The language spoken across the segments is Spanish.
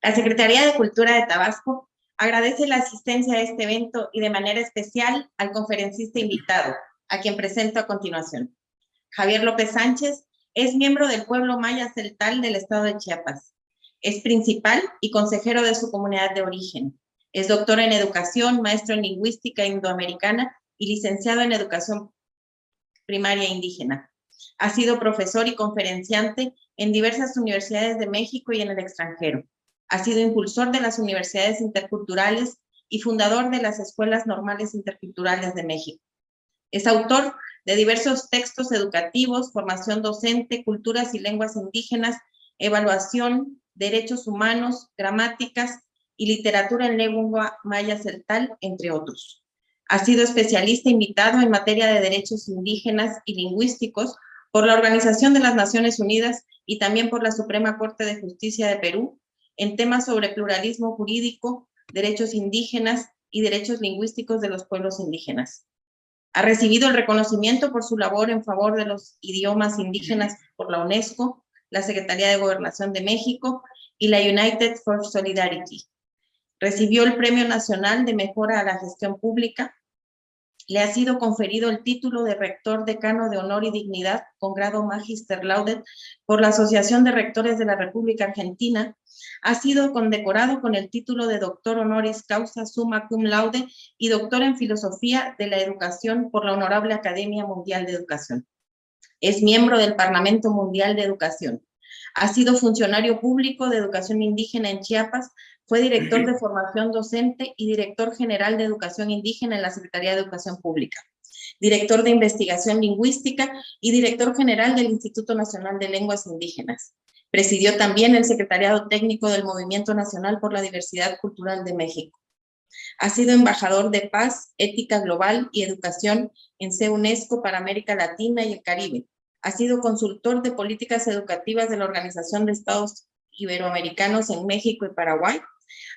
La Secretaría de Cultura de Tabasco agradece la asistencia a este evento y de manera especial al conferencista invitado, a quien presento a continuación. Javier López Sánchez es miembro del pueblo maya celtal del estado de Chiapas. Es principal y consejero de su comunidad de origen. Es doctor en educación, maestro en lingüística indoamericana y licenciado en educación primaria indígena. Ha sido profesor y conferenciante en diversas universidades de México y en el extranjero. Ha sido impulsor de las universidades interculturales y fundador de las escuelas normales interculturales de México. Es autor de diversos textos educativos, formación docente, culturas y lenguas indígenas, evaluación, derechos humanos, gramáticas y literatura en lengua maya celtal, entre otros. Ha sido especialista invitado en materia de derechos indígenas y lingüísticos por la Organización de las Naciones Unidas y también por la Suprema Corte de Justicia de Perú en temas sobre pluralismo jurídico, derechos indígenas y derechos lingüísticos de los pueblos indígenas. Ha recibido el reconocimiento por su labor en favor de los idiomas indígenas por la UNESCO, la Secretaría de Gobernación de México y la United for Solidarity. Recibió el Premio Nacional de Mejora a la Gestión Pública. Le ha sido conferido el título de Rector Decano de Honor y Dignidad con grado Magister Laudet por la Asociación de Rectores de la República Argentina. Ha sido condecorado con el título de Doctor Honoris Causa Summa Cum Laude y Doctor en Filosofía de la Educación por la Honorable Academia Mundial de Educación. Es miembro del Parlamento Mundial de Educación. Ha sido funcionario público de educación indígena en Chiapas, fue director de formación docente y director general de educación indígena en la Secretaría de Educación Pública, director de investigación lingüística y director general del Instituto Nacional de Lenguas Indígenas. Presidió también el Secretariado Técnico del Movimiento Nacional por la Diversidad Cultural de México. Ha sido embajador de Paz, Ética Global y Educación en UNESCO para América Latina y el Caribe. Ha sido consultor de políticas educativas de la Organización de Estados Iberoamericanos en México y Paraguay.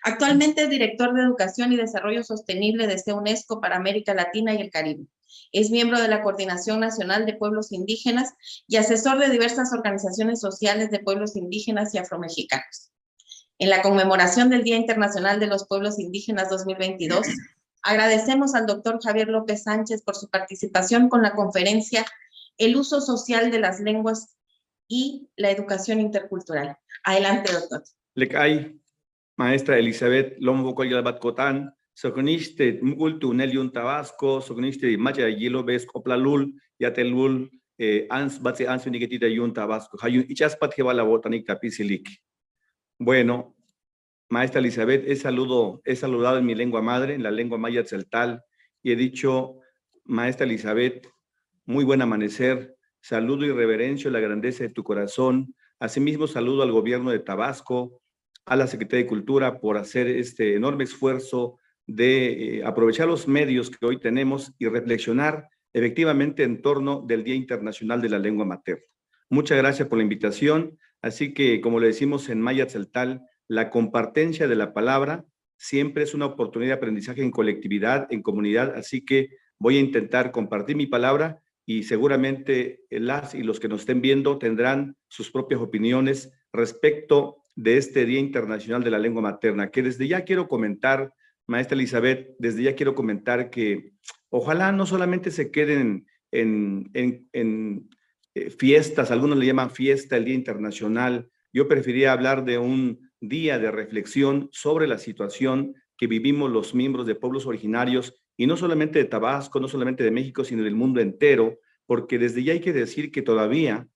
Actualmente es director de Educación y Desarrollo Sostenible de UNESCO para América Latina y el Caribe. Es miembro de la Coordinación Nacional de Pueblos Indígenas y asesor de diversas organizaciones sociales de pueblos indígenas y afromexicanos. En la conmemoración del Día Internacional de los Pueblos Indígenas 2022, agradecemos al doctor Javier López Sánchez por su participación con la conferencia El uso social de las lenguas y la educación intercultural. Adelante, doctor. Lecay, maestra Elizabeth Lombo Coyalbat Cotán, soconiste Mugultu Neliun Tabasco, soconiste Maya Yilo Ves Oplalul, Yatelul, Ans Batse Ans Unigetita Yun Tabasco, Hayun Ichaspat Jebala Botanik Tapisilik. Bueno, maestra Elizabeth, he saludado en mi lengua madre, en la lengua maya tzeltal, y he dicho, maestra Elizabeth, muy buen amanecer, saludo y reverencio la grandeza de tu corazón, asimismo saludo al gobierno de Tabasco, a la Secretaría de Cultura por hacer este enorme esfuerzo de aprovechar los medios que hoy tenemos y reflexionar efectivamente en torno del Día Internacional de la Lengua Materna. Muchas gracias por la invitación, así que como le decimos en maya tzeltal, la compartencia de la palabra siempre es una oportunidad de aprendizaje en colectividad, en comunidad, así que voy a intentar compartir mi palabra y seguramente las y los que nos estén viendo tendrán sus propias opiniones respecto de este Día Internacional de la Lengua Materna, que desde ya quiero comentar, maestra Elizabeth, desde ya quiero comentar que ojalá no solamente se queden en fiestas, algunos le llaman fiesta, el Día Internacional. Yo preferiría hablar de un día de reflexión sobre la situación que vivimos los miembros de pueblos originarios, y no solamente de Tabasco, no solamente de México, sino del mundo entero, porque desde ya hay que decir que todavía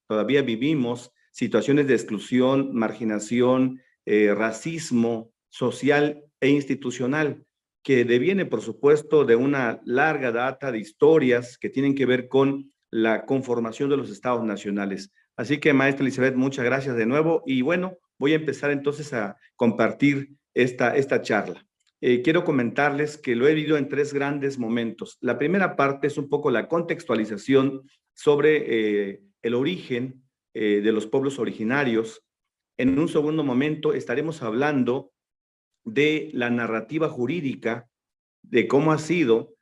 vivimos situaciones de exclusión, marginación, racismo social e institucional, que deviene, por supuesto, de una larga data de historias que tienen que ver con la conformación de los estados nacionales. Así que, maestra Elizabeth, muchas gracias de nuevo y bueno, voy a empezar entonces a compartir esta charla. Quiero comentarles que lo he vivido en tres grandes momentos. La primera parte es un poco la contextualización sobre el origen de los pueblos originarios. En un segundo momento estaremos hablando de la narrativa jurídica, de cómo ha sido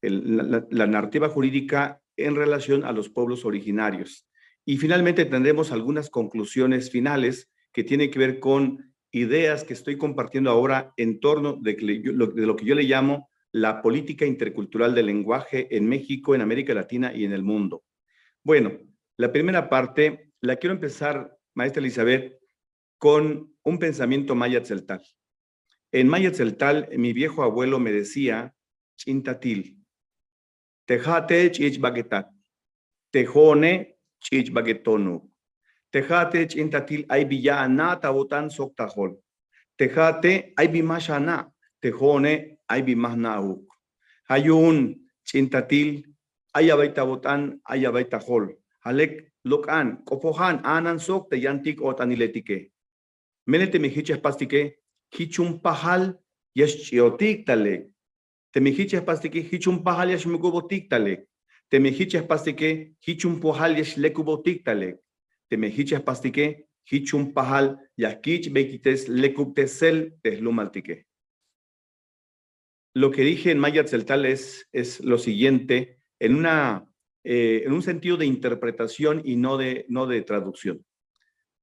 la narrativa jurídica en relación a los pueblos originarios. Y finalmente tendremos algunas conclusiones finales que tiene que ver con ideas que estoy compartiendo ahora en torno de lo que yo le llamo la política intercultural del lenguaje en México, en América Latina y en el mundo. Bueno, la primera parte la quiero empezar, maestra Elizabeth, con un pensamiento maya tzeltal. En maya tzeltal, mi viejo abuelo me decía, chintatil, tejate chich baguetat, tejone chich baguetonu, tejate chintatil ay villa anata botan soktajol, tejate ay bimashana, tejone ay bimahnauk. Hay un chintatil, ay abaita botan, ay abaita hol, halek lokan, kopohan, anan sok te yantik otaniletike. Menete mihiches pastike, hichum pahal, yash chiotik talek. Te mihiches pastike, hichum pahal, yash mugubotik talek. Te mihiches pastike, hichum pahal, yash lekubotik talek. Te mihiches pastike, hichum pahal, yakich bekites lekuptesel teslumaltike. Lo que dije en maya tzeltal es lo siguiente, en un sentido de interpretación y no de traducción.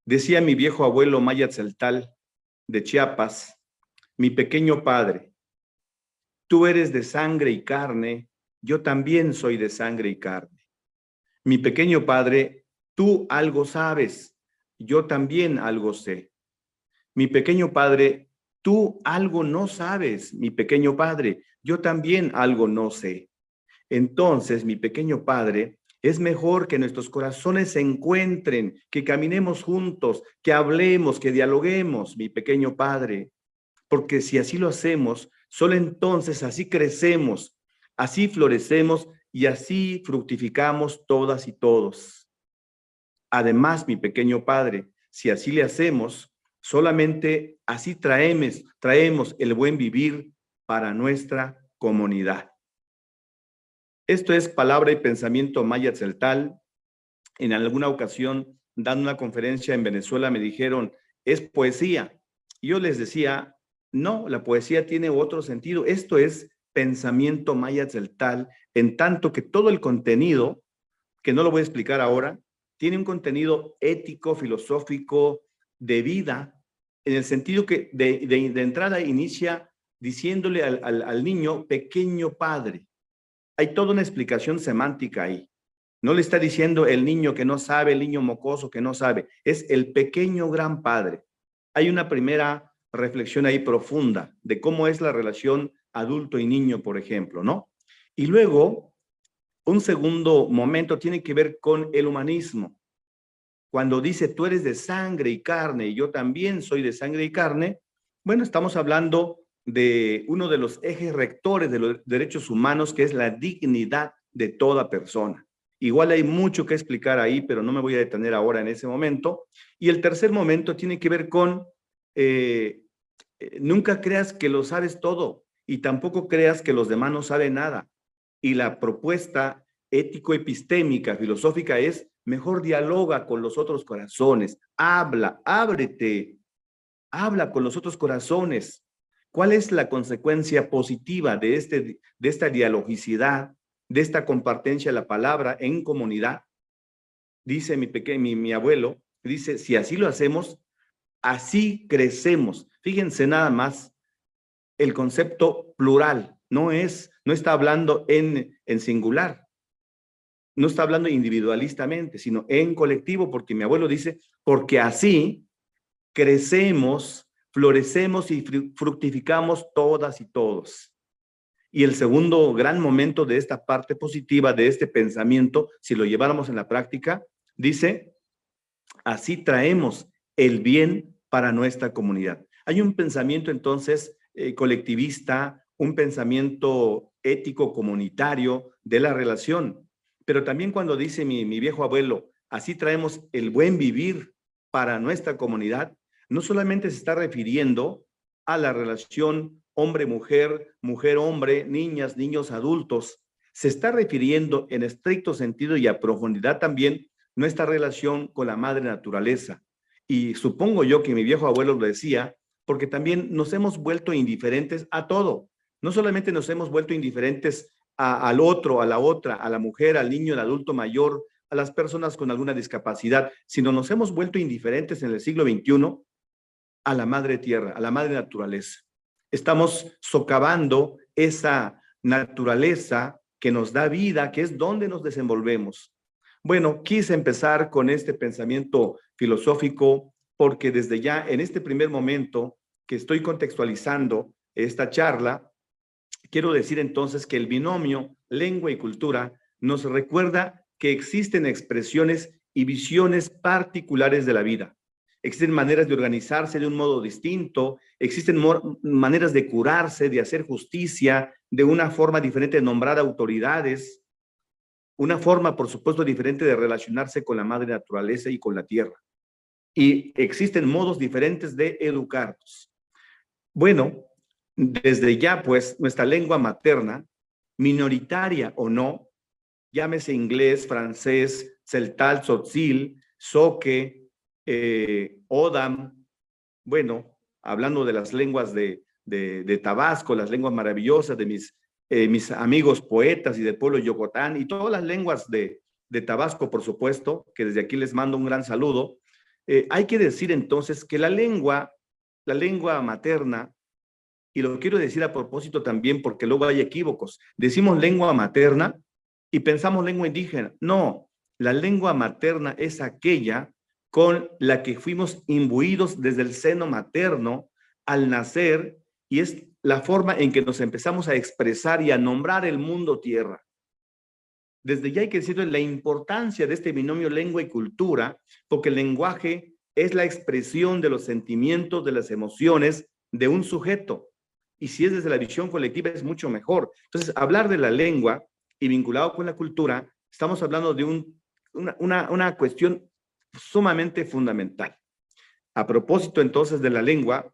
Decía mi viejo abuelo maya tzeltal de Chiapas, mi pequeño padre, tú eres de sangre y carne, yo también soy de sangre y carne. Mi pequeño padre, tú algo sabes, yo también algo sé. Mi pequeño padre, tú algo no sabes, mi pequeño padre, yo también algo no sé. Entonces, mi pequeño padre, es mejor que nuestros corazones se encuentren, que caminemos juntos, que hablemos, que dialoguemos, mi pequeño padre. Porque si así lo hacemos, solo entonces así crecemos, así florecemos y así fructificamos todas y todos. Además, mi pequeño padre, si así le hacemos, solamente así traemos el buen vivir para nuestra comunidad. Esto es palabra y pensamiento maya tzeltal. En alguna ocasión, dando una conferencia en Venezuela, me dijeron, es poesía. Y yo les decía, no, la poesía tiene otro sentido. Esto es pensamiento maya tzeltal, en tanto que todo el contenido, que no lo voy a explicar ahora, tiene un contenido ético, filosófico, de vida, en el sentido que de entrada inicia diciéndole al niño, pequeño padre. Hay toda una explicación semántica ahí. No le está diciendo el niño que no sabe, el niño mocoso que no sabe. Es el pequeño gran padre. Hay una primera reflexión ahí profunda de cómo es la relación adulto y niño, por ejemplo, ¿no? Y luego, un segundo momento tiene que ver con el humanismo. Cuando dice, tú eres de sangre y carne, y yo también soy de sangre y carne, bueno, estamos hablando de uno de los ejes rectores de los derechos humanos, que es la dignidad de toda persona. Igual hay mucho que explicar ahí, pero no me voy a detener ahora en ese momento. Y el tercer momento tiene que ver con, nunca creas que lo sabes todo y tampoco creas que los demás no saben nada. Y la propuesta ético-epistémica, filosófica es, mejor dialoga con los otros corazones, habla, ábrete, habla con los otros corazones. ¿Cuál es la consecuencia positiva de esta dialogicidad, de esta compartencia de la palabra en comunidad? Dice mi abuelo, dice, si así lo hacemos, así crecemos. Fíjense nada más, el concepto plural, no está hablando en singular, no está hablando individualistamente, sino en colectivo, porque mi abuelo dice, porque así crecemos, florecemos y fructificamos todas y todos. Y el segundo gran momento de esta parte positiva, de este pensamiento, si lo lleváramos en la práctica, dice, así traemos el bien para nuestra comunidad. Hay un pensamiento entonces colectivista, un pensamiento ético comunitario de la relación. Pero también cuando dice mi viejo abuelo, así traemos el buen vivir para nuestra comunidad, no solamente se está refiriendo a la relación hombre-mujer, mujer-hombre, niñas, niños, adultos, se está refiriendo en estricto sentido y a profundidad también nuestra relación con la madre naturaleza. Y supongo yo que mi viejo abuelo lo decía, porque también nos hemos vuelto indiferentes a todo. No solamente nos hemos vuelto indiferentes al otro, a la otra, a la mujer, al niño, al adulto mayor, a las personas con alguna discapacidad, sino nos hemos vuelto indiferentes en el siglo XXI a la madre tierra, a la madre naturaleza. Estamos socavando esa naturaleza que nos da vida, que es donde nos desenvolvemos. Bueno, quise empezar con este pensamiento filosófico porque desde ya en este primer momento que estoy contextualizando esta charla, quiero decir entonces que el binomio lengua y cultura nos recuerda que existen expresiones y visiones particulares de la vida. Existen maneras de organizarse de un modo distinto, existen maneras de curarse, de hacer justicia, de una forma diferente de nombrar autoridades, una forma, por supuesto, diferente de relacionarse con la madre naturaleza y con la tierra. Y existen modos diferentes de educarnos. Bueno, desde ya, pues, nuestra lengua materna, minoritaria o no, llámese inglés, francés, celtal, tzotzil, zoque, Odam, bueno, hablando de las lenguas de Tabasco, las lenguas maravillosas de mis amigos poetas y del pueblo de Yucatán y todas las lenguas de Tabasco, por supuesto, que desde aquí les mando un gran saludo. Hay que decir entonces que la lengua materna, y lo quiero decir a propósito también porque luego hay equívocos, decimos lengua materna y pensamos lengua indígena. No, la lengua materna es aquella con la que fuimos imbuidos desde el seno materno al nacer, y es la forma en que nos empezamos a expresar y a nombrar el mundo tierra. Desde ya hay que decir la importancia de este binomio lengua y cultura, porque el lenguaje es la expresión de los sentimientos, de las emociones de un sujeto, y si es desde la visión colectiva es mucho mejor. Entonces, hablar de la lengua y vinculado con la cultura, estamos hablando de una cuestión sumamente fundamental. A propósito entonces de la lengua,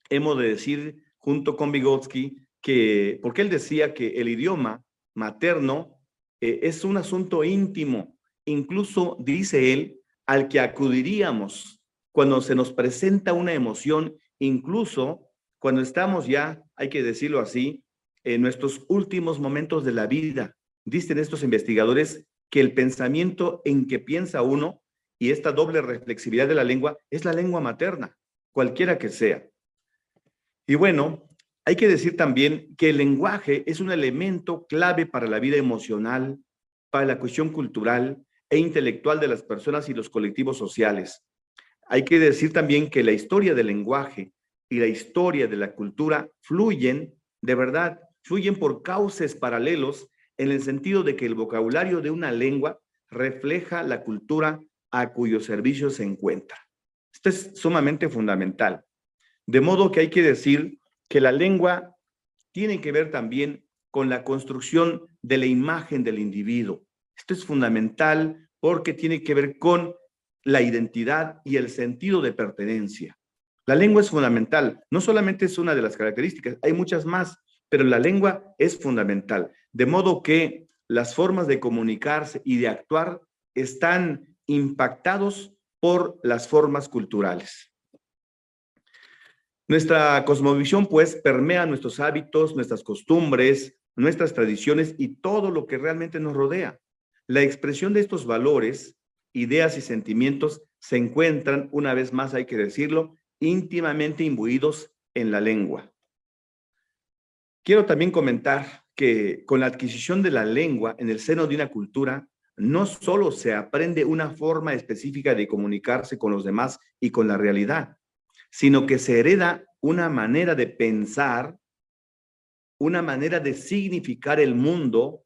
hemos de decir junto con Vygotsky que, porque él decía que el idioma materno es un asunto íntimo, incluso dice él, al que acudiríamos cuando se nos presenta una emoción, incluso cuando estamos ya, hay que decirlo así, en nuestros últimos momentos de la vida. Dicen estos investigadores que el pensamiento en que piensa uno y esta doble reflexividad de la lengua es la lengua materna, cualquiera que sea. Y bueno, hay que decir también que el lenguaje es un elemento clave para la vida emocional, para la cuestión cultural e intelectual de las personas y los colectivos sociales. Hay que decir también que la historia del lenguaje y la historia de la cultura fluyen, de verdad, fluyen por cauces paralelos en el sentido de que el vocabulario de una lengua refleja la cultura a cuyo servicio se encuentra. Esto es sumamente fundamental. De modo que hay que decir que la lengua tiene que ver también con la construcción de la imagen del individuo. Esto es fundamental porque tiene que ver con la identidad y el sentido de pertenencia. La lengua es fundamental, no solamente es una de las características, hay muchas más, pero la lengua es fundamental. De modo que las formas de comunicarse y de actuar están impactados por las formas culturales. Nuestra cosmovisión, pues, permea nuestros hábitos, nuestras costumbres, nuestras tradiciones y todo lo que realmente nos rodea. La expresión de estos valores, ideas y sentimientos se encuentran, una vez más hay que decirlo, íntimamente imbuidos en la lengua. Quiero también comentar que con la adquisición de la lengua en el seno de una cultura, no solo se aprende una forma específica de comunicarse con los demás y con la realidad, sino que se hereda una manera de pensar, una manera de significar el mundo,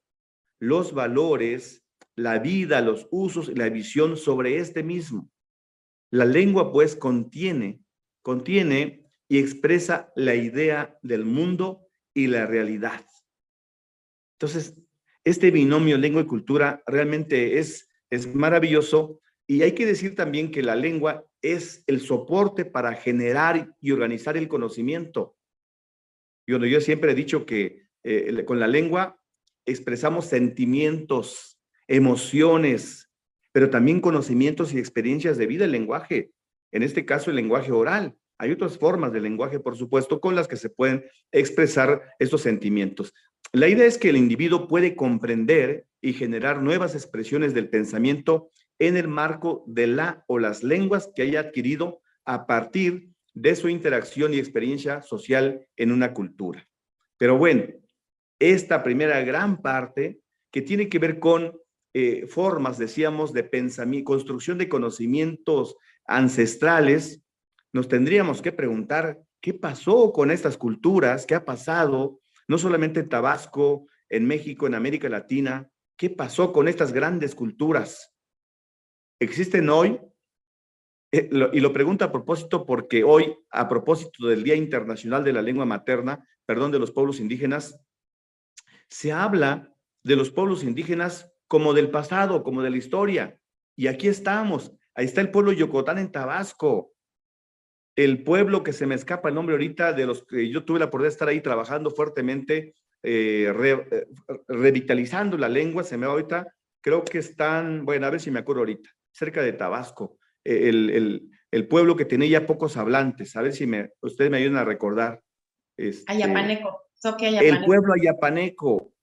los valores, la vida, los usos y la visión sobre este mismo. La lengua, pues, contiene y expresa la idea del mundo y la realidad. Entonces, este binomio lengua y cultura realmente es maravilloso, y hay que decir también que la lengua es el soporte para generar y organizar el conocimiento. Yo siempre he dicho que con la lengua expresamos sentimientos, emociones, pero también conocimientos y experiencias de vida, el lenguaje. En este caso, el lenguaje oral. Hay otras formas de lenguaje, por supuesto, con las que se pueden expresar estos sentimientos. La idea es que el individuo puede comprender y generar nuevas expresiones del pensamiento en el marco de la o las lenguas que haya adquirido a partir de su interacción y experiencia social en una cultura. Pero bueno, esta primera gran parte que tiene que ver con formas, decíamos, de pensamiento, construcción de conocimientos ancestrales, nos tendríamos que preguntar qué pasó con estas culturas, qué ha pasado, no solamente en Tabasco, en México, en América Latina, qué pasó con estas grandes culturas. ¿Existen hoy? Y lo pregunto a propósito porque hoy, a propósito del Día Internacional de la Lengua Materna, perdón, de los pueblos indígenas, se habla de los pueblos indígenas como del pasado, como de la historia. Y aquí estamos. Ahí está el pueblo Yocotán en Tabasco. El pueblo que se me escapa el nombre ahorita, de los que yo tuve la oportunidad de estar ahí trabajando fuertemente, revitalizando la lengua, se me va ahorita, creo que están, bueno, a ver si me acuerdo ahorita, cerca de Tabasco, el pueblo que tenía ya pocos hablantes, a ver si ustedes me ayudan a recordar. Ayapaneco, Soque El Ayapaneco. pueblo ayapaneco,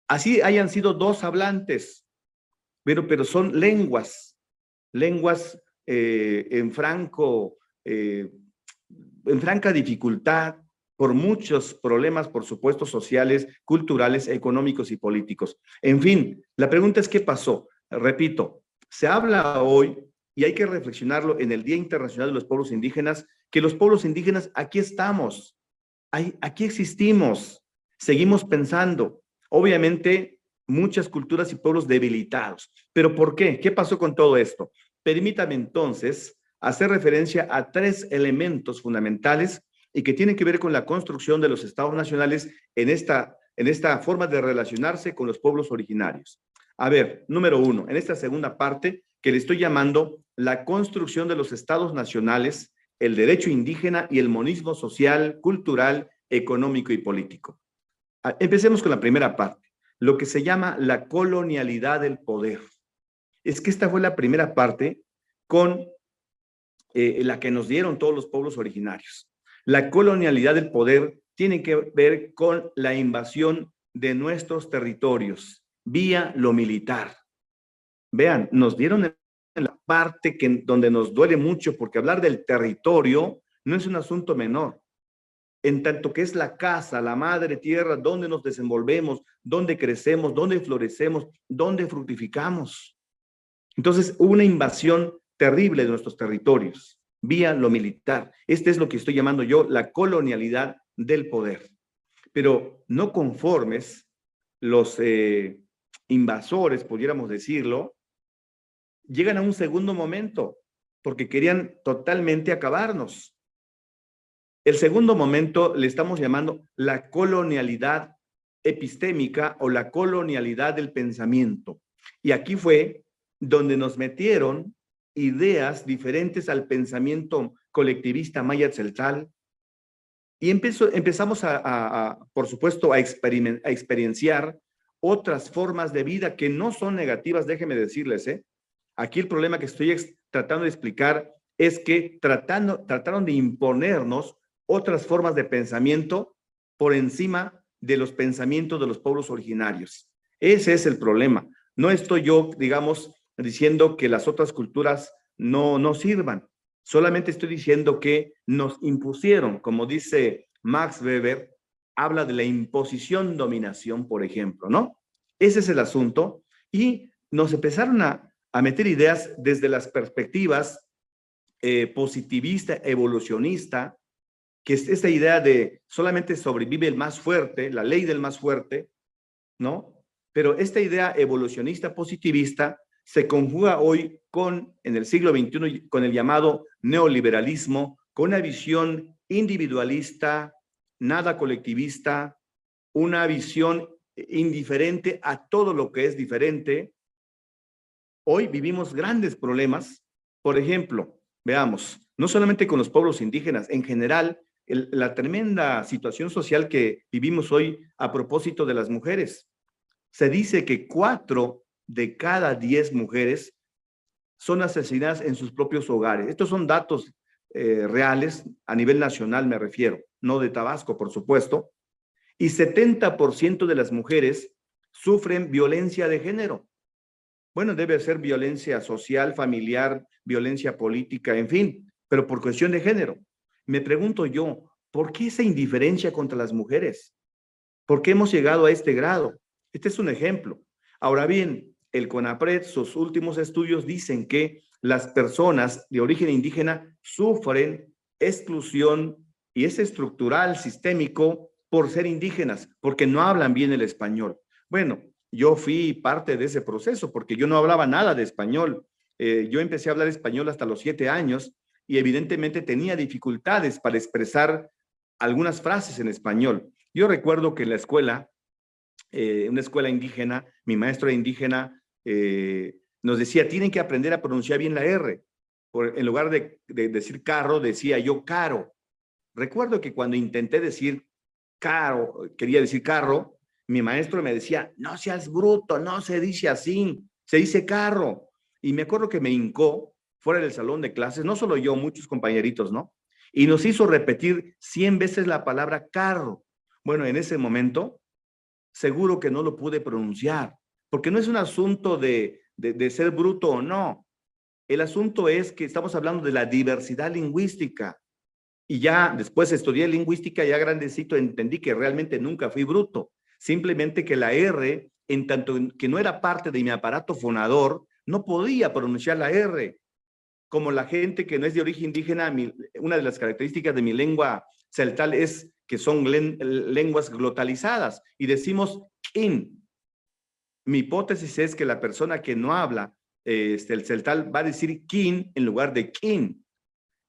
así hayan sido 2 hablantes, pero son lenguas en franca dificultad por muchos problemas, por supuesto, sociales, culturales, económicos y políticos. En fin, la pregunta es ¿qué pasó? Repito, se habla hoy, y hay que reflexionarlo en el Día Internacional de los Pueblos Indígenas, que los pueblos indígenas aquí estamos, aquí existimos, seguimos pensando. Obviamente, muchas culturas y pueblos debilitados. ¿Pero por qué? ¿Qué pasó con todo esto? Permítame entonces hacer referencia a 3 elementos fundamentales y que tienen que ver con la construcción de los estados nacionales en esta forma de relacionarse con los pueblos originarios. A ver, número 1, en esta segunda parte que le estoy llamando la construcción de los estados nacionales, el derecho indígena y el monismo social, cultural, económico y político. Empecemos con la primera parte, lo que se llama la colonialidad del poder. Es que esta fue la primera parte con la que nos dieron todos los pueblos originarios. La colonialidad del poder tiene que ver con la invasión de nuestros territorios vía lo militar. Vean, nos dieron en la parte donde nos duele mucho, porque hablar del territorio no es un asunto menor. En tanto que es la casa, la madre tierra, donde nos desenvolvemos, donde crecemos, donde florecemos, donde fructificamos. Entonces, hubo una invasión terrible de nuestros territorios, vía lo militar. Este es lo que estoy llamando yo la colonialidad del poder. Pero no conformes, los invasores, pudiéramos decirlo, llegan a un segundo momento, porque querían totalmente acabarnos. El segundo momento le estamos llamando la colonialidad epistémica o la colonialidad del pensamiento. Y aquí fue donde nos metieron ideas diferentes al pensamiento colectivista maya tzeltal y empezamos por supuesto, a experienciar otras formas de vida que no son negativas, déjenme decirles, Aquí el problema que estoy tratando de explicar es que trataron de imponernos otras formas de pensamiento por encima de los pensamientos de los pueblos originarios. Ese es el problema. No estoy yo, digamos, diciendo que las otras culturas no sirvan. Solamente estoy diciendo que nos impusieron, como dice Max Weber, habla de la imposición-dominación, por ejemplo, ¿no? Ese es el asunto. Y nos empezaron a meter ideas desde las perspectivas positivista, evolucionista, que es esta idea de solamente sobrevive el más fuerte, la ley del más fuerte, ¿no? Pero esta idea evolucionista positivista se conjuga hoy en el siglo XXI, con el llamado neoliberalismo, con una visión individualista, nada colectivista, una visión indiferente a todo lo que es diferente. Hoy vivimos grandes problemas, por ejemplo, veamos, no solamente con los pueblos indígenas, en general, la tremenda situación social que vivimos hoy a propósito de las mujeres. Se dice que 4 de cada 10 mujeres son asesinadas en sus propios hogares. Estos son datos reales, a nivel nacional me refiero, no de Tabasco, por supuesto. y 70% de las mujeres sufren violencia de género. Bueno, debe ser violencia social, familiar, violencia política, en fin, pero por cuestión de género. Me pregunto yo, ¿por qué esa indiferencia contra las mujeres? ¿Por qué hemos llegado a este grado? Este es un ejemplo. Ahora bien, el CONAPRED, sus últimos estudios dicen que las personas de origen indígena sufren exclusión y es estructural, sistémico, por ser indígenas, porque no hablan bien el español. Bueno, yo fui parte de ese proceso porque yo no hablaba nada de español. Yo empecé a hablar español hasta los 7 años y evidentemente tenía dificultades para expresar algunas frases en español. Yo recuerdo que en la escuela, una escuela indígena, mi maestro indígena nos decía, tienen que aprender a pronunciar bien la R. En lugar de decir carro, decía yo caro. Recuerdo que cuando intenté decir caro, quería decir carro, mi maestro me decía, no seas bruto, no se dice así, se dice carro. Y me acuerdo que me hincó fuera del salón de clases, no solo yo, muchos compañeritos, ¿no? Y nos hizo repetir 100 veces la palabra carro. Bueno, en ese momento, seguro que no lo pude pronunciar, porque no es un asunto de ser bruto o no. El asunto es que estamos hablando de la diversidad lingüística. Y ya después estudié lingüística, ya grandecito entendí que realmente nunca fui bruto. Simplemente que la R, en tanto que no era parte de mi aparato fonador, no podía pronunciar la R. Como la gente que no es de origen indígena, una de las características de mi lengua celtal es que son lenguas glotalizadas y decimos kin. Mi hipótesis es que la persona que no habla el celtal va a decir kin en lugar de kin.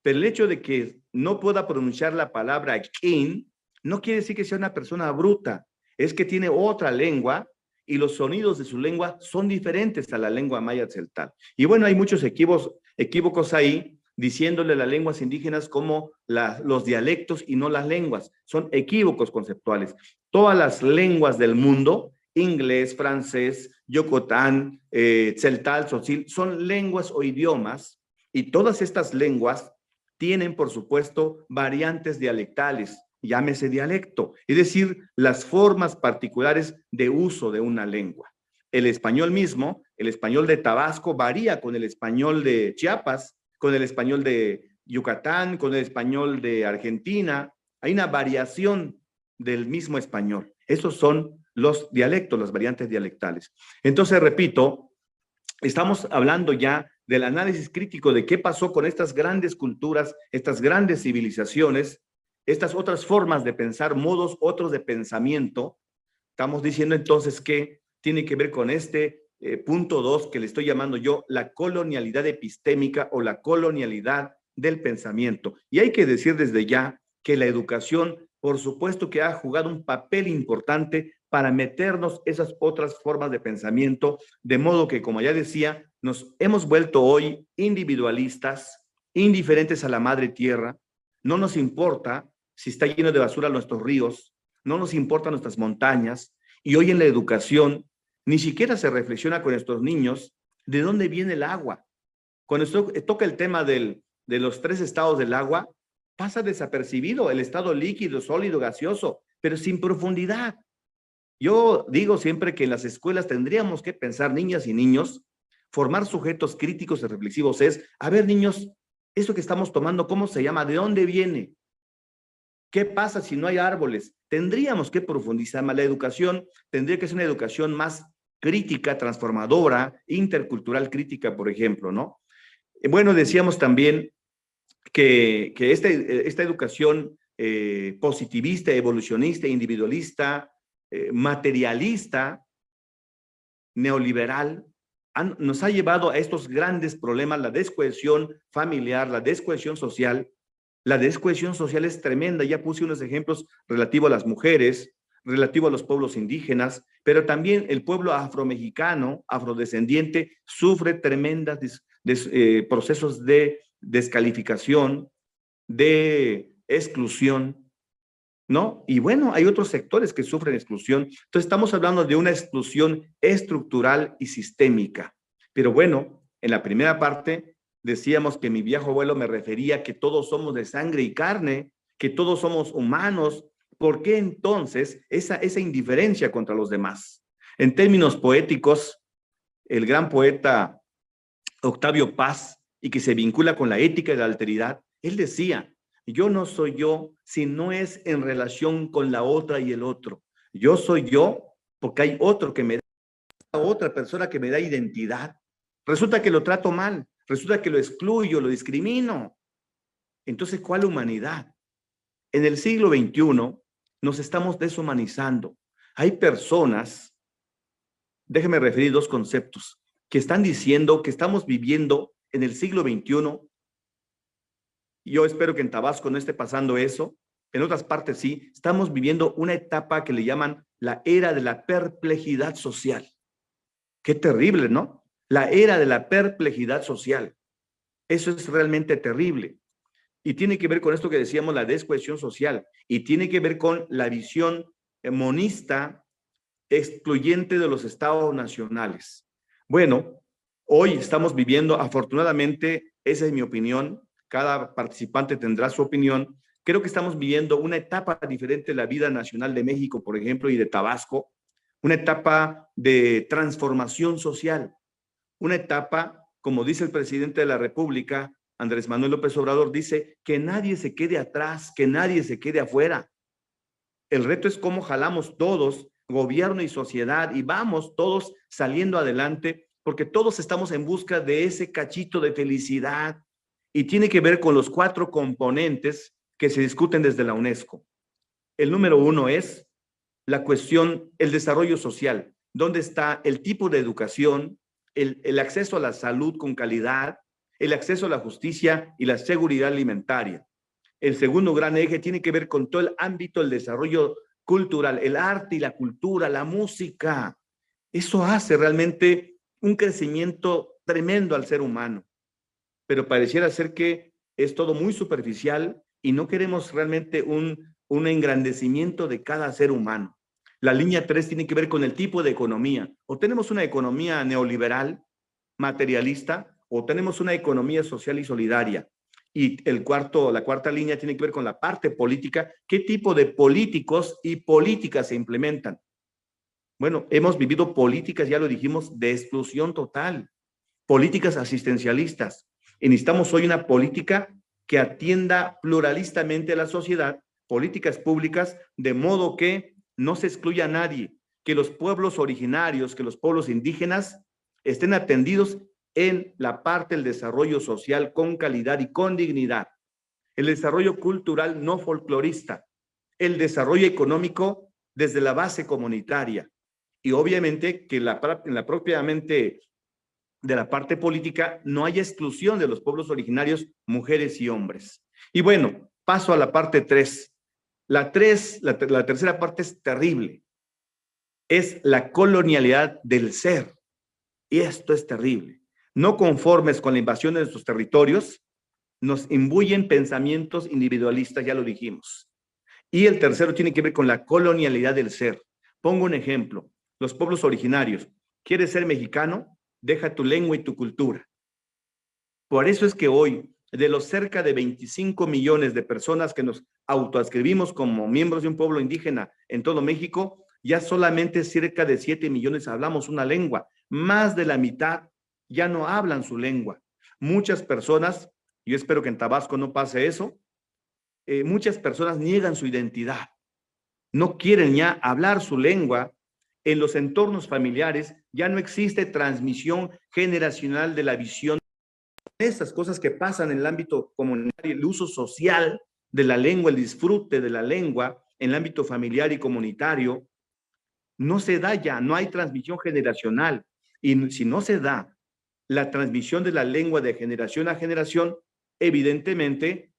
Pero el hecho de que no pueda pronunciar la palabra kin no quiere decir que sea una persona bruta. Es que tiene otra lengua y los sonidos de su lengua son diferentes a la lengua maya celtal. Y bueno, hay muchos equívocos ahí diciéndole a las lenguas indígenas como los dialectos y no las lenguas. Son equívocos conceptuales. Todas las lenguas del mundo, inglés, francés, yocotán, celtal, tzotzil, son lenguas o idiomas y todas estas lenguas tienen, por supuesto, variantes dialectales, llámese dialecto, es decir, las formas particulares de uso de una lengua. El español mismo, el español de Tabasco varía con el español de Chiapas, con el español de Yucatán, con el español de Argentina. Hay una variación del mismo español. Esos son los dialectos, las variantes dialectales. Entonces, repito, estamos hablando ya del análisis crítico de qué pasó con estas grandes culturas, estas grandes civilizaciones, estas otras formas de pensar, modos otros de pensamiento. Estamos diciendo entonces que tiene que ver con este punto 2 que le estoy llamando yo la colonialidad epistémica o la colonialidad del pensamiento. Y hay que decir desde ya que la educación, por supuesto que ha jugado un papel importante para meternos esas otras formas de pensamiento, de modo que, como ya decía, nos hemos vuelto hoy individualistas, indiferentes a la madre tierra. No nos importa si está lleno de basura nuestros ríos, no nos importan nuestras montañas, y hoy en la educación ni siquiera se reflexiona con nuestros niños de dónde viene el agua. Cuando toca el tema de los 3 estados del agua, pasa desapercibido el estado líquido, sólido, gaseoso, pero sin profundidad. Yo digo siempre que en las escuelas tendríamos que pensar, niñas y niños, formar sujetos críticos y reflexivos es, a ver, niños, eso que estamos tomando, ¿cómo se llama? ¿De dónde viene? ¿Qué pasa si no hay árboles? Tendríamos que profundizar más. La educación tendría que ser una educación más crítica, transformadora, intercultural crítica, por ejemplo, ¿no? Bueno, decíamos también que esta educación positivista, evolucionista, individualista, materialista, neoliberal, nos ha llevado a estos grandes problemas, la descohesión familiar, la descohesión social. La descohesión social es tremenda, ya puse unos ejemplos relativos a las mujeres, relativo a los pueblos indígenas, pero también el pueblo afromexicano, afrodescendiente, sufre tremendos procesos de descalificación, de exclusión, ¿no? Y bueno, hay otros sectores que sufren exclusión. Entonces estamos hablando de una exclusión estructural y sistémica. Pero bueno, en la primera parte decíamos que mi viejo abuelo me refería que todos somos de sangre y carne, que todos somos humanos, ¿por qué entonces esa indiferencia contra los demás? En términos poéticos, el gran poeta Octavio Paz, y que se vincula con la ética y la alteridad, él decía, yo no soy yo si no es en relación con la otra y el otro. Yo soy yo porque hay otro que me da, otra persona que me da identidad. Resulta que lo trato mal, resulta que lo excluyo, lo discrimino. Entonces, ¿cuál humanidad? En el siglo XXI nos estamos deshumanizando. Hay personas, déjeme referir dos conceptos, que están diciendo que estamos viviendo en el siglo XXI. Yo espero que en Tabasco no esté pasando eso. En otras partes sí. Estamos viviendo una etapa que le llaman la era de la perplejidad social. Qué terrible, ¿no? La era de la perplejidad social. Eso es realmente terrible. Y tiene que ver con esto que decíamos, la descohesión social. Y tiene que ver con la visión monista excluyente de los estados nacionales. Bueno, hoy estamos viviendo, afortunadamente, esa es mi opinión, cada participante tendrá su opinión. Creo que estamos viviendo una etapa diferente de la vida nacional de México, por ejemplo, y de Tabasco, una etapa de transformación social, una etapa, como dice el presidente de la República, Andrés Manuel López Obrador, dice que nadie se quede atrás, que nadie se quede afuera. El reto es cómo jalamos todos, gobierno y sociedad, y vamos todos saliendo adelante, porque todos estamos en busca de ese cachito de felicidad, y tiene que ver con los 4 componentes que se discuten desde la UNESCO. El número 1 es la cuestión, el desarrollo social, donde está el tipo de educación, el acceso a la salud con calidad, el acceso a la justicia y la seguridad alimentaria. El segundo gran eje tiene que ver con todo el ámbito del desarrollo cultural, el arte y la cultura, la música. Eso hace realmente un crecimiento tremendo al ser humano. Pero pareciera ser que es todo muy superficial y no queremos realmente un engrandecimiento de cada ser humano. La línea 3 tiene que ver con el tipo de economía. O tenemos una economía neoliberal, materialista, o tenemos una economía social y solidaria. Y la cuarta línea tiene que ver con la parte política. ¿Qué tipo de políticos y políticas se implementan? Bueno, hemos vivido políticas, ya lo dijimos, de exclusión total, políticas asistencialistas. Y necesitamos hoy una política que atienda pluralistamente a la sociedad, políticas públicas, de modo que no se excluya a nadie, que los pueblos originarios, que los pueblos indígenas estén atendidos en la parte del desarrollo social con calidad y con dignidad, el desarrollo cultural no folclorista, el desarrollo económico desde la base comunitaria y obviamente que propiamente de la parte política no haya exclusión de los pueblos originarios, mujeres y hombres. Y bueno, paso a la parte 3. La tercera parte es terrible. Es la colonialidad del ser. Y esto es terrible. No conformes con la invasión de nuestros territorios, nos imbuyen pensamientos individualistas, ya lo dijimos. Y el tercero tiene que ver con la colonialidad del ser. Pongo un ejemplo. Los pueblos originarios. ¿Quieres ser mexicano? Deja tu lengua y tu cultura. Por eso es que hoy, de los cerca de 25 millones de personas que nos autoadscribimos como miembros de un pueblo indígena en todo México, ya solamente cerca de 7 millones hablamos una lengua. Más de la mitad ya no hablan su lengua. Muchas personas, yo espero que en Tabasco no pase eso, muchas personas niegan su identidad. No quieren ya hablar su lengua. En los entornos familiares ya no existe transmisión generacional de la visión. Estas cosas que pasan en el ámbito comunitario, el uso social de la lengua, el disfrute de la lengua en el ámbito familiar y comunitario, no se da ya, no hay transmisión generacional. Y si no se da la transmisión de la lengua de generación a generación, evidentemente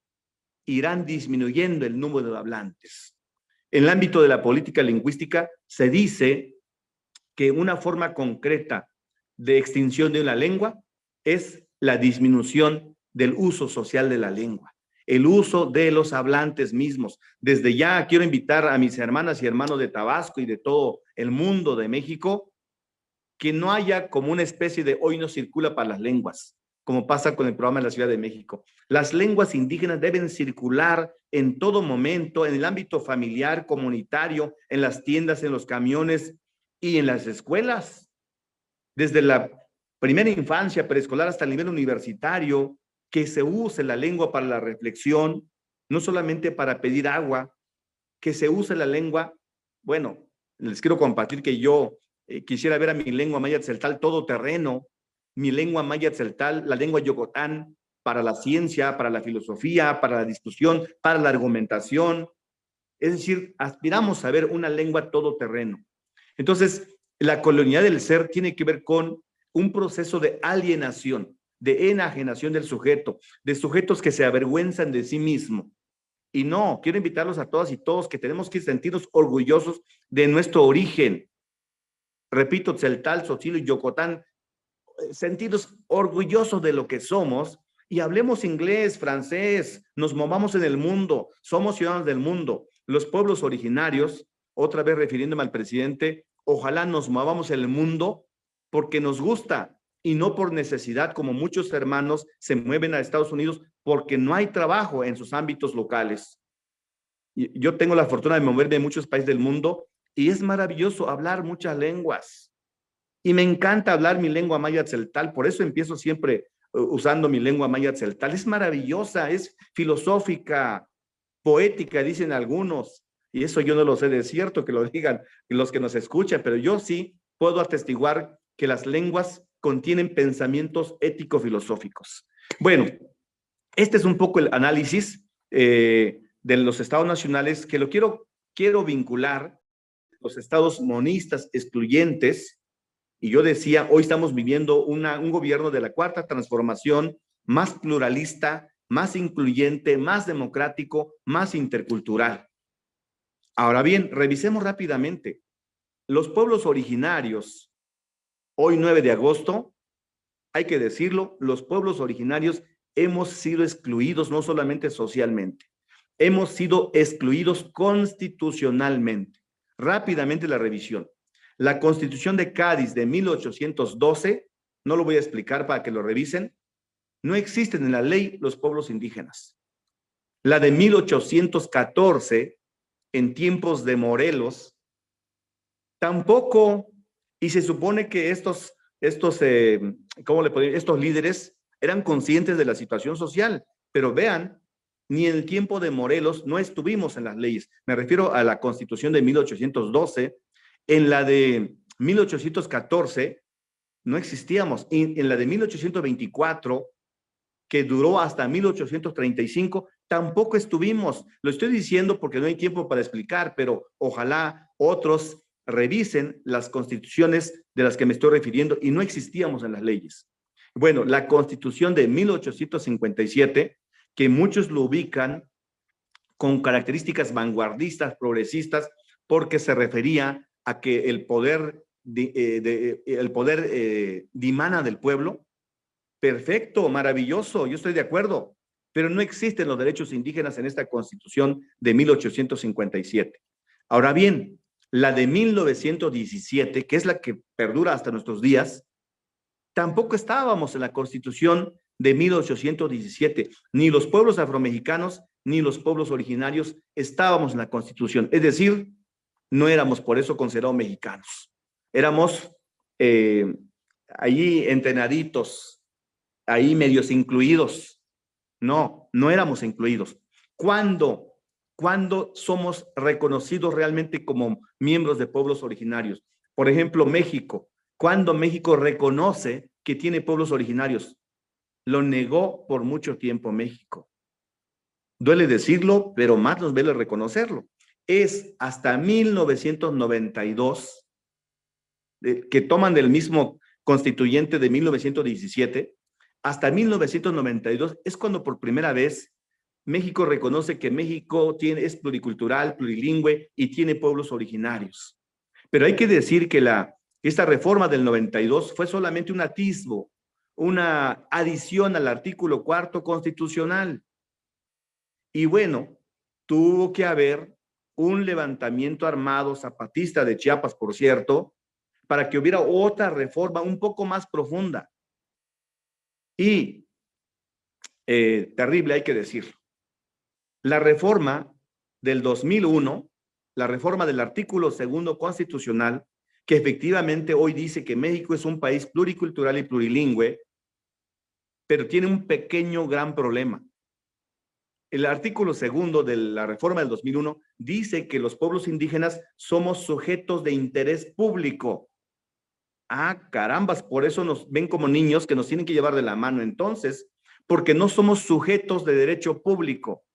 irán disminuyendo el número de hablantes. En el ámbito de la política lingüística se dice que una forma concreta de extinción de una lengua es la disminución del uso social de la lengua, el uso de los hablantes mismos. Desde ya quiero invitar a mis hermanas y hermanos de Tabasco y de todo el mundo de México que no haya como una especie de hoy no circula para las lenguas. como pasa con el programa de la Ciudad de México. Las lenguas indígenas deben circular en todo momento, en el ámbito familiar, comunitario, en las tiendas, en los camiones y en las escuelas. Desde la primera infancia, preescolar, hasta el nivel universitario, que se use la lengua para la reflexión, no solamente para pedir agua, que se use la lengua. Bueno, les quiero compartir que yo quisiera ver a mi lengua maya tzeltal todoterreno, mi lengua maya tzeltal, la lengua yocotán, para la ciencia, para la filosofía, para la discusión, para la argumentación. Es decir, aspiramos a ver una lengua todoterreno. Entonces, la colonialidad del ser tiene que ver con un proceso de alienación, de enajenación del sujeto, de sujetos que se avergüenzan de sí mismo. Y no, quiero invitarlos a todas y todos que tenemos que sentirnos orgullosos de nuestro origen. Repito, Tzeltal, Tzotzil y Yocotán, sentirnos orgullosos de lo que somos y hablemos inglés, francés, nos movamos en el mundo, somos ciudadanos del mundo. Los pueblos originarios, otra vez refiriéndome al presidente, ojalá nos movamos en el mundo porque nos gusta y no por necesidad, como muchos hermanos se mueven a Estados Unidos porque no hay trabajo en sus ámbitos locales. Yo tengo la fortuna de moverme en muchos países del mundo y es maravilloso hablar muchas lenguas. Y me encanta hablar mi lengua maya tzeltal, por eso empiezo siempre usando mi lengua maya tzeltal. Es maravillosa, es filosófica, poética, dicen algunos. Y eso yo no lo sé de cierto, que lo digan los que nos escuchan, pero yo sí puedo atestiguar que las lenguas contienen pensamientos ético-filosóficos. Bueno, este es un poco el análisis de los estados nacionales que lo quiero vincular los estados monistas excluyentes. Y yo decía, hoy estamos viviendo un gobierno de la cuarta transformación más pluralista, más incluyente, más democrático, más intercultural. Ahora bien, revisemos rápidamente. Los pueblos originarios, hoy 9 de agosto, hay que decirlo, los pueblos originarios hemos sido excluidos no solamente socialmente, hemos sido excluidos constitucionalmente. Rápidamente la revisión. La Constitución de Cádiz de 1812, no lo voy a explicar para que lo revisen, no existen en la ley los pueblos indígenas. La de 1814, en tiempos de Morelos, tampoco, y se supone que estos líderes eran conscientes de la situación social, pero vean, ni en el tiempo de Morelos no estuvimos en las leyes. Me refiero a la Constitución de 1812, en la de 1814 no existíamos. Y en la de 1824, que duró hasta 1835, tampoco estuvimos. Lo estoy diciendo porque no hay tiempo para explicar, pero ojalá otros revisen las constituciones de las que me estoy refiriendo y no existíamos en las leyes. Bueno, la Constitución de 1857, que muchos lo ubican con características vanguardistas, progresistas, porque se refería a que el poder dimana del pueblo. Perfecto, maravilloso, yo estoy de acuerdo, pero no existen los derechos indígenas en esta Constitución de 1857. Ahora bien, la de 1917, que es la que perdura hasta nuestros días, tampoco estábamos en la Constitución de 1817, ni los pueblos afromexicanos ni los pueblos originarios estábamos en la Constitución, es decir, no éramos por eso considerados mexicanos, éramos ahí entrenaditos, ahí medios incluidos. No éramos incluidos. ¿Cuándo somos reconocidos realmente como miembros de pueblos originarios? Por ejemplo, México. ¿Cuándo México reconoce que tiene pueblos originarios? Lo negó por mucho tiempo México. Duele decirlo, pero más nos duele reconocerlo. Es hasta 1992 que toman del mismo constituyente de 1917, hasta 1992 es cuando por primera vez México reconoce que México es pluricultural, plurilingüe y tiene pueblos originarios. Pero hay que decir que esta reforma del 92 fue solamente un atisbo, una adición al artículo 4º constitucional. Y bueno, tuvo que haber un levantamiento armado zapatista de Chiapas, por cierto, para que hubiera otra reforma un poco más profunda. Y terrible, hay que decir. La reforma del 2001, la reforma del artículo 2 constitucional, que efectivamente hoy dice que México es un país pluricultural y plurilingüe, pero tiene un pequeño gran problema. El artículo 2 de la reforma del 2001 dice que los pueblos indígenas somos sujetos de interés público. Ah, carambas, por eso nos ven como niños que nos tienen que llevar de la mano entonces, porque no somos sujetos de derecho público.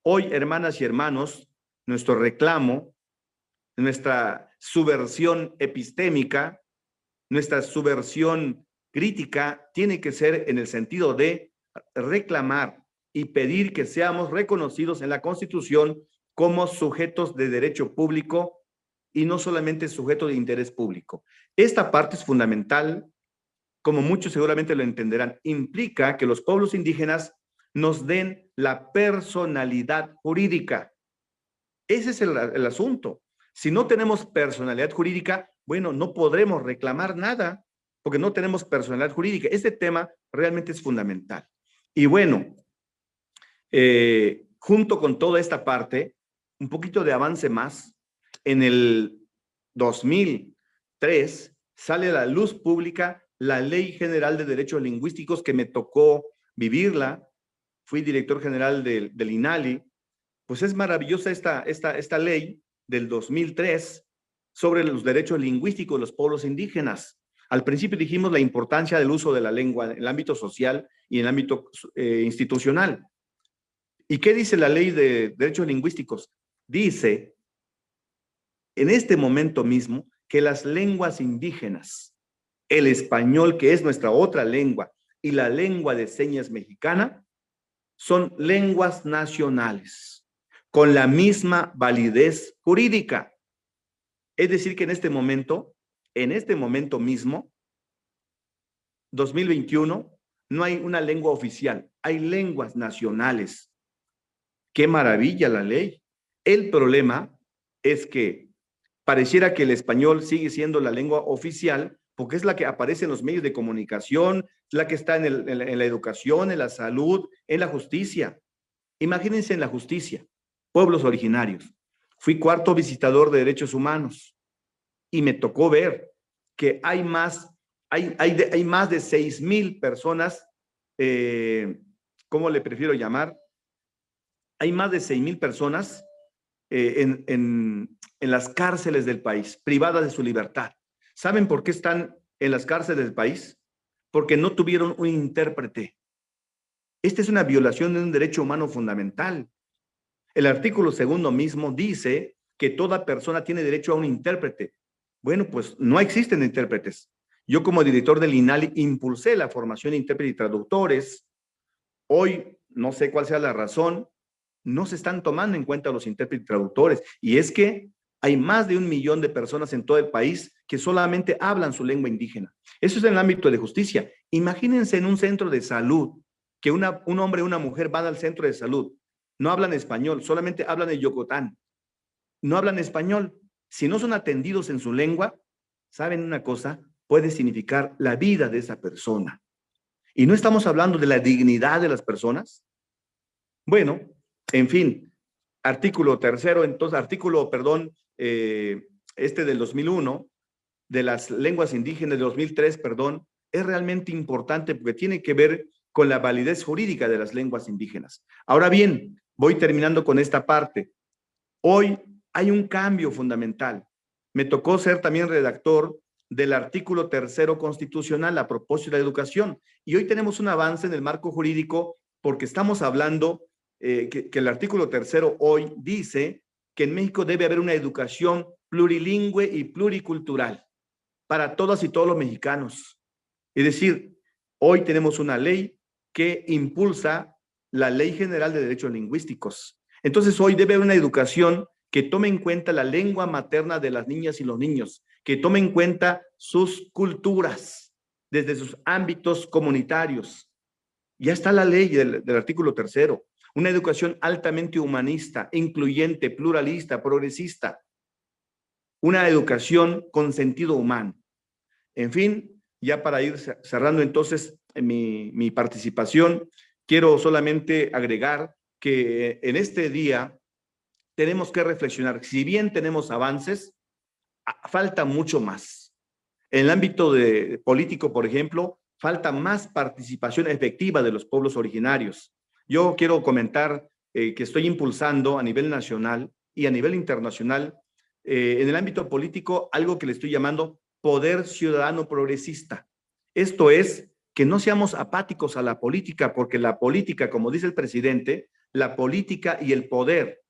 Hoy, hermanas y hermanos, nuestro reclamo, nuestra subversión epistémica, nuestra subversión crítica tiene que ser en el sentido de reclamar y pedir que seamos reconocidos en la Constitución como sujetos de derecho público y no solamente sujetos de interés público. Esta parte es fundamental, como muchos seguramente lo entenderán, implica que los pueblos indígenas nos den la personalidad jurídica. Ese es el asunto. Si no tenemos personalidad jurídica, bueno, no podremos reclamar nada porque no tenemos personalidad jurídica. Este tema realmente es fundamental. Y bueno, junto con toda esta parte, un poquito de avance más, en el 2003 sale a la luz pública la Ley General de Derechos Lingüísticos, que me tocó vivirla. Fui director general del INALI. Pues es maravillosa esta ley del 2003 sobre los derechos lingüísticos de los pueblos indígenas. Al principio dijimos la importancia del uso de la lengua en el ámbito social y en el ámbito institucional. ¿Y qué dice la ley de derechos lingüísticos? Dice, en este momento mismo, que las lenguas indígenas, el español, que es nuestra otra lengua, y la lengua de señas mexicana, son lenguas nacionales, con la misma validez jurídica. Es decir, que en este momento mismo, 2021, no hay una lengua oficial, hay lenguas nacionales. ¡Qué maravilla la ley! El problema es que pareciera que el español sigue siendo la lengua oficial porque es la que aparece en los medios de comunicación, es la que está en la educación, en la salud, en la justicia. Imagínense en la justicia, pueblos originarios. Fui cuarto visitador de derechos humanos y me tocó ver que hay más de 6,000 personas, ¿cómo le prefiero llamar? Hay más de 6,000 personas en las cárceles del país, privadas de su libertad. ¿Saben por qué están en las cárceles del país? Porque no tuvieron un intérprete. Esta es una violación de un derecho humano fundamental. El artículo 2 mismo dice que toda persona tiene derecho a un intérprete. Bueno, pues no existen intérpretes. Yo como director del INALI impulsé la formación de intérpretes y traductores. Hoy, no sé cuál sea la razón, no se están tomando en cuenta los intérpretes y traductores. Y es que hay más de 1 millón de personas en todo el país que solamente hablan su lengua indígena. Eso es en el ámbito de justicia. Imagínense en un centro de salud que un hombre o una mujer van al centro de salud. No hablan español, solamente hablan el yocotán. No hablan español. Si no son atendidos en su lengua, ¿saben una cosa? Puede significar la vida de esa persona. Y no estamos hablando de la dignidad de las personas. Bueno, en fin, artículo 3, entonces, del 2001, de las lenguas indígenas de 2003, perdón, es realmente importante porque tiene que ver con la validez jurídica de las lenguas indígenas. Ahora bien, voy terminando con esta parte. Hoy hay un cambio fundamental. Me tocó ser también redactor del artículo 3 constitucional a propósito de la educación. Y hoy tenemos un avance en el marco jurídico porque estamos hablando que el artículo 3 hoy dice que en México debe haber una educación plurilingüe y pluricultural para todas y todos los mexicanos. Es decir, hoy tenemos una ley que impulsa la Ley General de Derechos Lingüísticos. Entonces, hoy debe haber una educación que tome en cuenta la lengua materna de las niñas y los niños, que tome en cuenta sus culturas desde sus ámbitos comunitarios. Ya está la ley del artículo 3, una educación altamente humanista, incluyente, pluralista, progresista, una educación con sentido humano. En fin, ya para ir cerrando entonces, mi participación, quiero solamente agregar que en este día tenemos que reflexionar. Si bien tenemos avances, falta mucho más. En el ámbito político, por ejemplo, falta más participación efectiva de los pueblos originarios. Yo quiero comentar que estoy impulsando a nivel nacional y a nivel internacional, en el ámbito político, algo que le estoy llamando poder ciudadano progresista. Esto es, que no seamos apáticos a la política, porque la política, como dice el presidente, la política y el poder,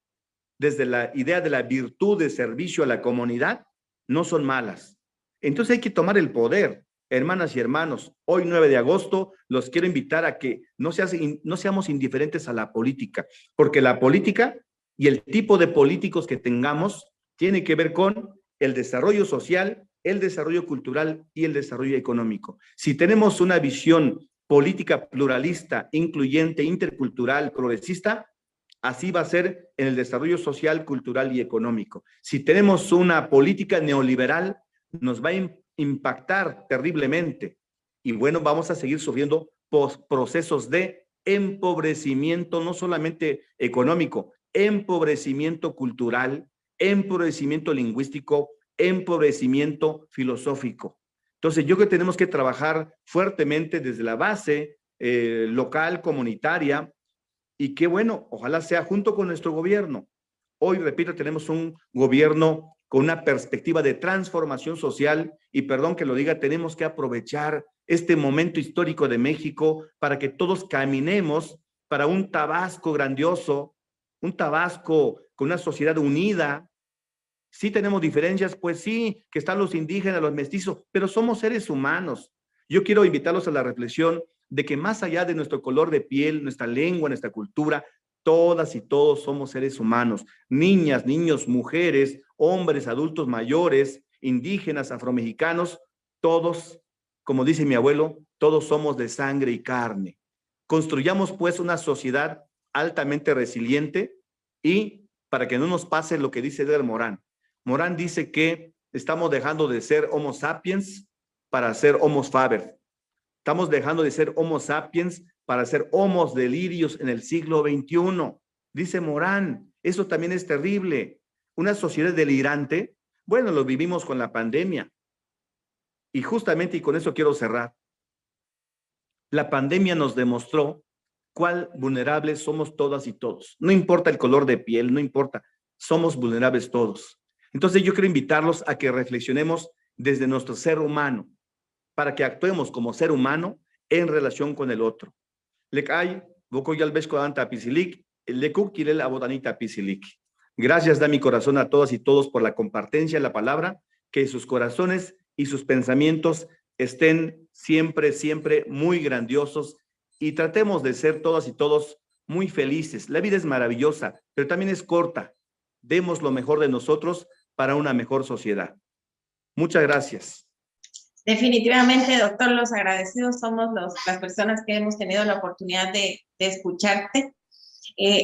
desde la idea de la virtud de servicio a la comunidad, no son malas. Entonces hay que tomar el poder. Hermanas y hermanos, hoy 9 de agosto los quiero invitar a que no seamos indiferentes a la política, porque la política y el tipo de políticos que tengamos tiene que ver con el desarrollo social, el desarrollo cultural y el desarrollo económico. Si tenemos una visión política pluralista, incluyente, intercultural, progresista, así va a ser en el desarrollo social, cultural y económico. Si tenemos una política neoliberal, nos va a impactar terriblemente. Y bueno, vamos a seguir sufriendo procesos de empobrecimiento, no solamente económico, empobrecimiento cultural, empobrecimiento lingüístico, empobrecimiento filosófico. Entonces, yo creo que tenemos que trabajar fuertemente desde la base local, comunitaria, y qué bueno, ojalá sea junto con nuestro gobierno. Hoy, repito, tenemos un gobierno con una perspectiva de transformación social y perdón que lo diga, tenemos que aprovechar este momento histórico de México para que todos caminemos para un Tabasco grandioso, un Tabasco con una sociedad unida. Sí tenemos diferencias, pues sí, que están los indígenas, los mestizos, pero somos seres humanos. Yo quiero invitarlos a la reflexión de que más allá de nuestro color de piel, nuestra lengua, nuestra cultura, todas y todos somos seres humanos, niñas, niños, mujeres, hombres, adultos mayores, indígenas, afromexicanos, todos, como dice mi abuelo, todos somos de sangre y carne. Construyamos pues una sociedad altamente resiliente y para que no nos pase lo que dice Edgar Morán. Morán dice que estamos dejando de ser Homo sapiens para ser Homo faber. Estamos dejando de ser Homo sapiens para ser Homos delirios en el siglo XXI. Dice Morán, eso también es terrible. Una sociedad delirante, bueno, lo vivimos con la pandemia. Y justamente, y con eso quiero cerrar, la pandemia nos demostró cuál vulnerables somos todas y todos. No importa el color de piel, no importa, somos vulnerables todos. Entonces yo quiero invitarlos a que reflexionemos desde nuestro ser humano, para que actuemos como ser humano en relación con el otro. Gracias da mi corazón a todas y todos por la compartencia de la palabra, que sus corazones y sus pensamientos estén siempre, siempre muy grandiosos y tratemos de ser todas y todos muy felices. La vida es maravillosa, pero también es corta. Demos lo mejor de nosotros para una mejor sociedad. Muchas gracias. Definitivamente, doctor, los agradecidos somos las personas que hemos tenido la oportunidad de escucharte.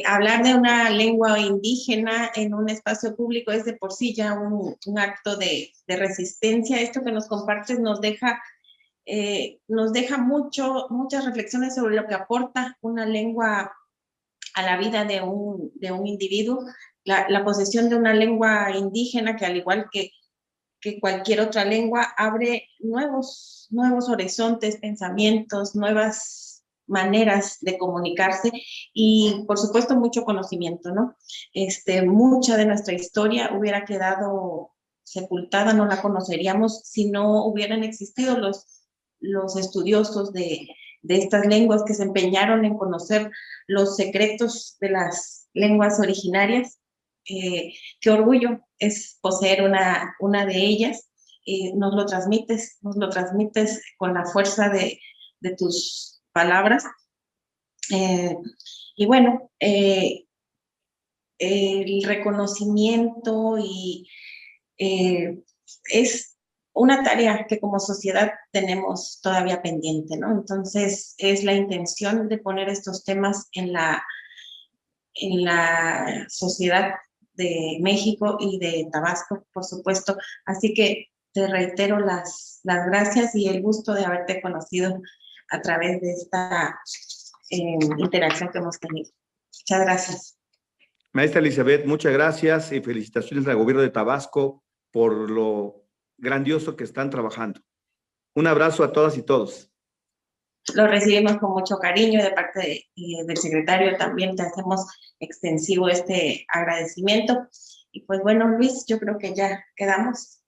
Hablar de una lengua indígena en un espacio público es de por sí ya un acto de resistencia. Esto que nos compartes nos deja muchas reflexiones sobre lo que aporta una lengua a la vida de un individuo. La posesión de una lengua indígena que al igual que cualquier otra lengua, abre nuevos horizontes, pensamientos, nuevas maneras de comunicarse y, por supuesto, mucho conocimiento, ¿no? Mucha de nuestra historia hubiera quedado sepultada, no la conoceríamos si no hubieran existido los estudiosos de estas lenguas que se empeñaron en conocer los secretos de las lenguas originarias. Qué orgullo es poseer una de ellas. Nos lo transmites con la fuerza de tus palabras. Y bueno, el reconocimiento es una tarea que como sociedad tenemos todavía pendiente, ¿no? Entonces, es la intención de poner estos temas en la sociedad de México y de Tabasco, por supuesto. Así que te reitero las gracias y el gusto de haberte conocido a través de esta interacción que hemos tenido. Muchas gracias. Maestra Elizabeth, muchas gracias y felicitaciones al gobierno de Tabasco por lo grandioso que están trabajando. Un abrazo a todas y todos. Lo recibimos con mucho cariño de parte del secretario, también te hacemos extensivo este agradecimiento. Y pues bueno, Luis, yo creo que ya quedamos.